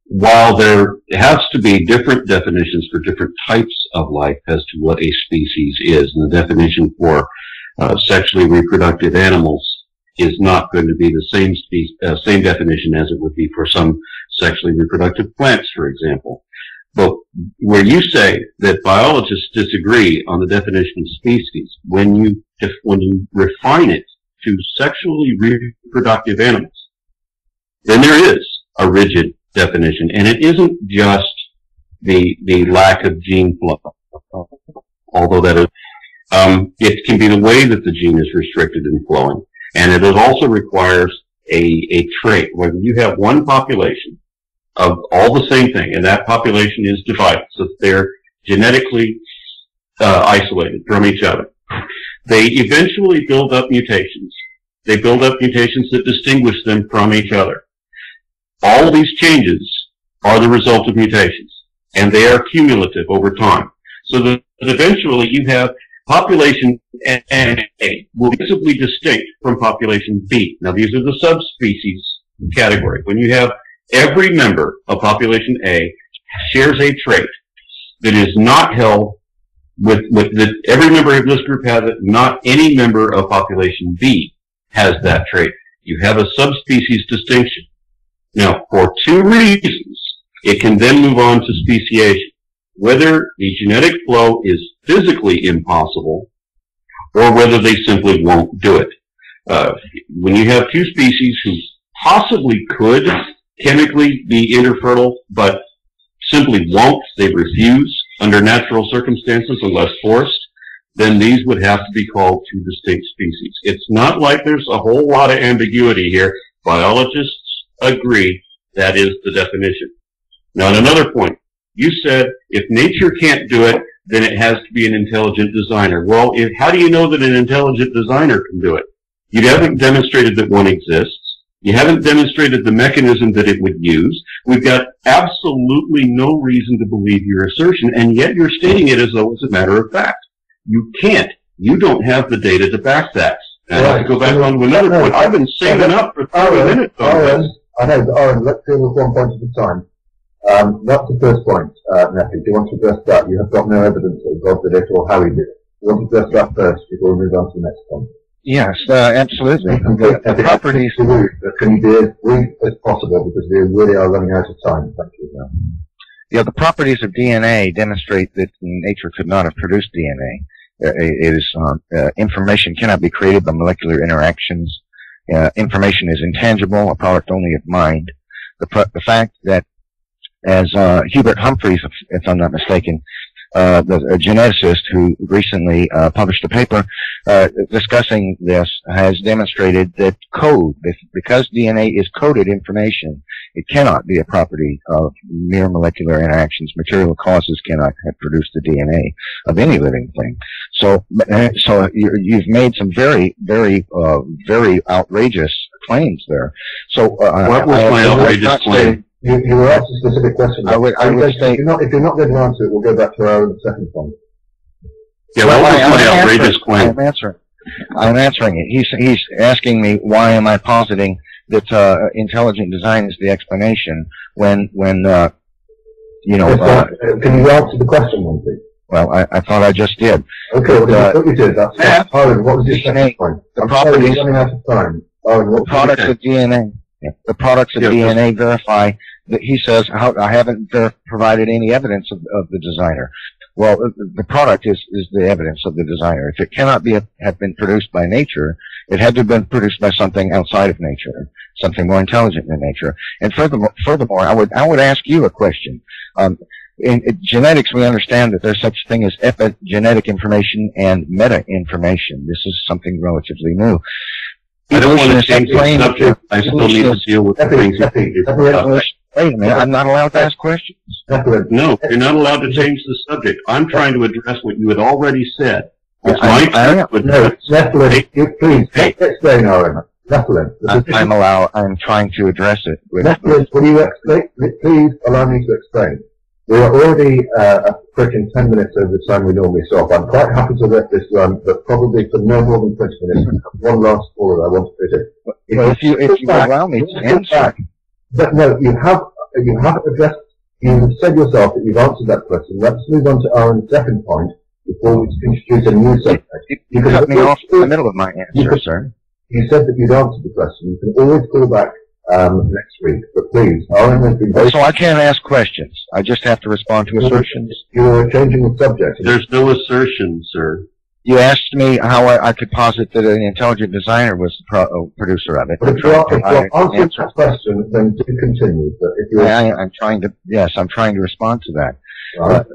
while there has to be different definitions for different types of life as to what a species is, and the definition for sexually reproductive animals is not going to be the same definition as it would be for some sexually reproductive plants, for example. But where you say that biologists disagree on the definition of species, when you refine it to sexually reproductive animals, then there is a rigid definition, and it isn't just the lack of gene flow, although that is, it can be the way that the gene is restricted in flowing, and it also requires a trait. Whether you have one population of all the same thing, and that population is divided, so that they're genetically isolated from each other, they eventually build up mutations. They build up mutations that distinguish them from each other. All these changes are the result of mutations, and they are cumulative over time. So that eventually you have population A will be visibly distinct from population B. Now these are the subspecies category. When you have every member of population A shares a trait that is not held with that every member of this group has it, not any member of population B has that trait. You have a subspecies distinction. Now, for two reasons, it can then move on to speciation. Whether the genetic flow is physically impossible, or whether they simply won't do it. When you have two species who possibly could chemically be interfertile, but simply won't, they refuse under natural circumstances unless forced, then these would have to be called two distinct species. It's not like there's a whole lot of ambiguity here. Biologists agree that is the definition. Now, at another point, you said if nature can't do it, then it has to be an intelligent designer. Well, how do you know that an intelligent designer can do it? You haven't demonstrated that one exists. You haven't demonstrated the mechanism that it would use. We've got absolutely no reason to believe your assertion, and yet you're stating it as though it's a matter of fact. You can't. You don't have the data to back that. And I have to go back on to another point. I've been saving up for 30 minutes on this. I know, but Aaron, let's deal with one point at a time. That's the first point, Matthew. Do you want to address that? You have got no evidence that God did it or how he did it. Do you want to address that first before we move on to the next point? Yes, absolutely. The properties. Can you be as brief as possible because we really are running out of time? Thank you. Yeah, the properties of DNA demonstrate that nature could not have produced DNA. It is information cannot be created by molecular interactions. Information is intangible, a product only of mind. The fact that, as Hubert Humphreys, if I'm not mistaken, a geneticist who recently published a paper discussing this, has demonstrated that because DNA is coded information, it cannot be a property of mere molecular interactions. Material causes cannot have produced the DNA of any living thing. So you've made some very, very, very outrageous claims there. So what was my outrageous claim? You were asked a specific question. I would say, if you're not going to answer it, we'll go back to our own second point. Yeah, what was my outrageous claim? I'm answering it. He's asking me why am I positing that intelligent design is the explanation when can you answer the question, one please? Well, I thought I just did. Okay, well, I thought you did. That's fine. Aaron, what was your second point? The properties, running out of time. Aaron, the products of DNA. Yeah. The products of DNA verify that he says I haven't provided any evidence of the designer. Well, the product is the evidence of the designer. If it cannot have been produced by nature, it had to have been produced by something outside of nature, something more intelligent than nature. And furthermore, I would ask you a question. In genetics, we understand that there's such a thing as epigenetic information and meta-information. This is something relatively new. I don't want to change the subject. I still need to deal with the things you think. Wait a minute, I'm not allowed to ask questions. No, you're not allowed to change the subject. I'm trying to address what you had already said. It's please, explain, Aaron. I'm trying to address it. Will you explain? Please allow me to explain. We are already approaching 10 minutes over the time we normally stop. I'm quite happy to let this run, but probably for no more than 20 minutes. One last caller I want to fit in. If you allow me to answer. But no, you have you haven't addressed, you said yourself that you've answered that question. Let's move on to our second point before we introduce a new subject. You cut me off in the middle of my answer, sir. You said that you'd answered the question. You can always call back next week, but please, Aaron has been very... So I can't ask questions. I just have to respond to assertions. You're changing the subject. There's no assertion, sir. You asked me how I could posit that an intelligent designer was the producer of it. But if you're answering that question, then do continue. But if you're... I'm trying to respond to that. Right.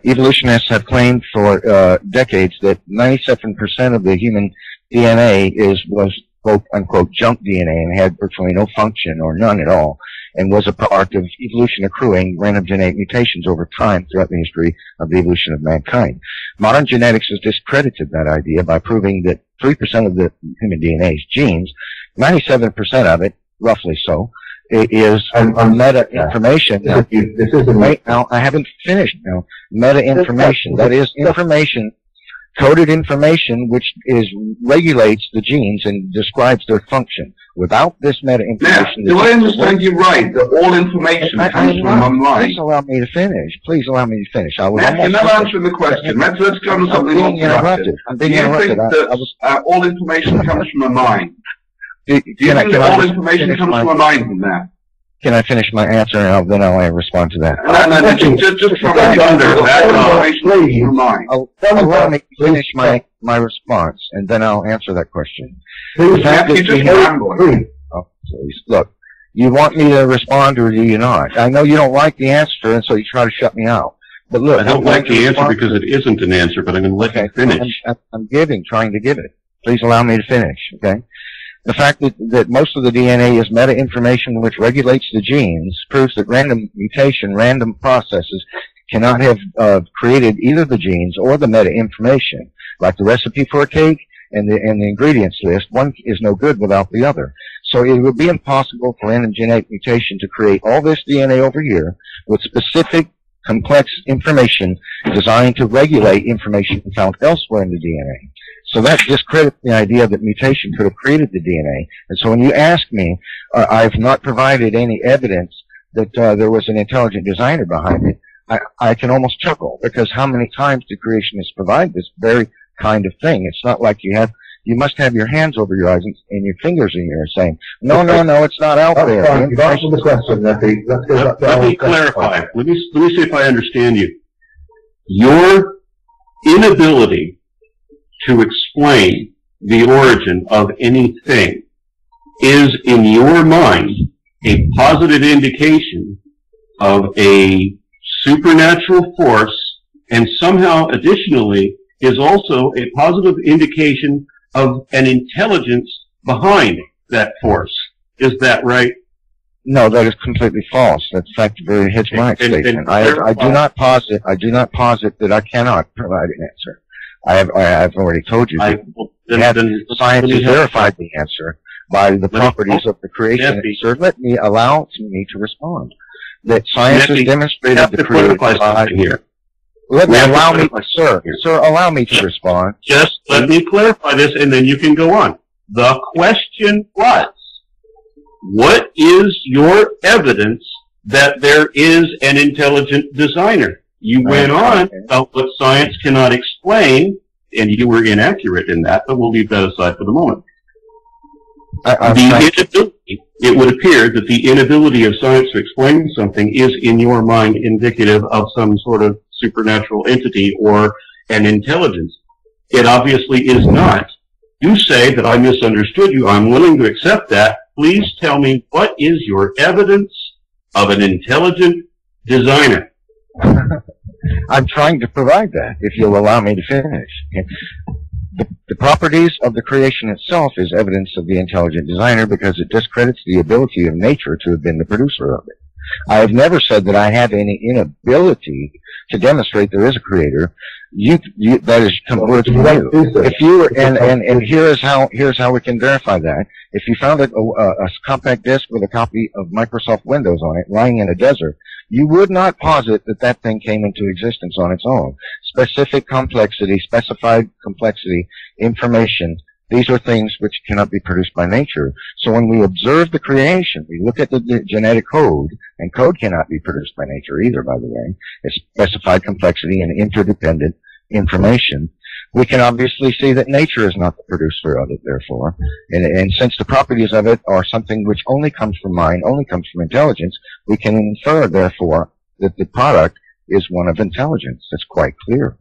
Evolutionists have claimed for decades that 97% of the human DNA was quote unquote junk DNA and had virtually no function or none at all, and was a product of evolution accruing random genetic mutations over time throughout the history of the evolution of mankind. Modern genetics has discredited that idea by proving that 3% of the human DNA's genes, 97% of it, roughly so, is meta information. Wait, now, I haven't finished now. Meta information. That is information, coded information, which regulates the genes and describes their function. Without this meta information... Now, do I understand you right, that all information comes from online? Please allow me to finish. Please allow me to finish. You're not answering the question. Let's go on to something more productive. I'm being interrupted. Do you think that all information comes from a mind? Do you think that all information comes from a mind from that? Can I finish my answer, and then I'll respond to that? Just from under that information comes from your mind. Allow me to finish my response, and then I'll answer that question. Please, look, you want me to respond, or do you not? I know you don't like the answer, and so you try to shut me out. But look, I don't like the answer because it isn't an answer, but I'm going to let you finish. I'm trying to give it. Please allow me to finish, okay? The fact that most of the DNA is meta-information which regulates the genes proves that random mutation, random processes cannot have created either the genes or the meta-information. Like the recipe for a cake and the ingredients list, one is no good without the other. So it would be impossible for random genetic mutation to create all this DNA over here with specific complex information designed to regulate information found elsewhere in the DNA. So that discredits the idea that mutation could have created the DNA. And so when you ask me, I've not provided any evidence that there was an intelligent designer behind it, I can almost chuckle, because how many times do creationists provide this very kind of thing? It's not like you must have your hands over your eyes and your fingers in your ear saying, no, it's not out there. You've answered the question, Nephi. Let me clarify. Let me see if I understand you. Your inability to explain the origin of anything is, in your mind, a positive indication of a supernatural force, and somehow, additionally, is also a positive indication of an intelligence behind that force. Is that right? No, that is completely false. That fact very hits my statement. I do not posit that I cannot provide an answer. I've already told you that science has verified the answer by the properties of the creation. Sir, allow me to respond. That science has demonstrated the creation here. Sir, allow me to respond. Just let me clarify this, and then you can go on. The question was, what is your evidence that there is an intelligent designer? You went on about what science cannot explain, and you were inaccurate in that, but we'll leave that aside for the moment. It would appear that the inability of science to explain something is, in your mind, indicative of some sort of supernatural entity or an intelligence. It obviously is not. You say that I misunderstood you. I'm willing to accept that. Please tell me, what is your evidence of an intelligent designer? I'm trying to provide that, if you'll allow me to finish. The properties of the creation itself is evidence of the intelligent designer because it discredits the ability of nature to have been the producer of it. I have never said that I have any inability to demonstrate there is a creator. That is words from you. If you were, and here's how we can verify that. If you found a compact disk with a copy of Microsoft Windows on it lying in a desert, you would not posit that thing came into existence on its own. Specified complexity information These are things which cannot be produced by nature. So when we observe the creation, we look at the genetic code, and code cannot be produced by nature either, by the way. It's specified complexity and interdependent information. We can obviously see that nature is not the producer of it, therefore. And since the properties of it are something which only comes from mind, only comes from intelligence, we can infer, therefore, that the product is one of intelligence. That's quite clear.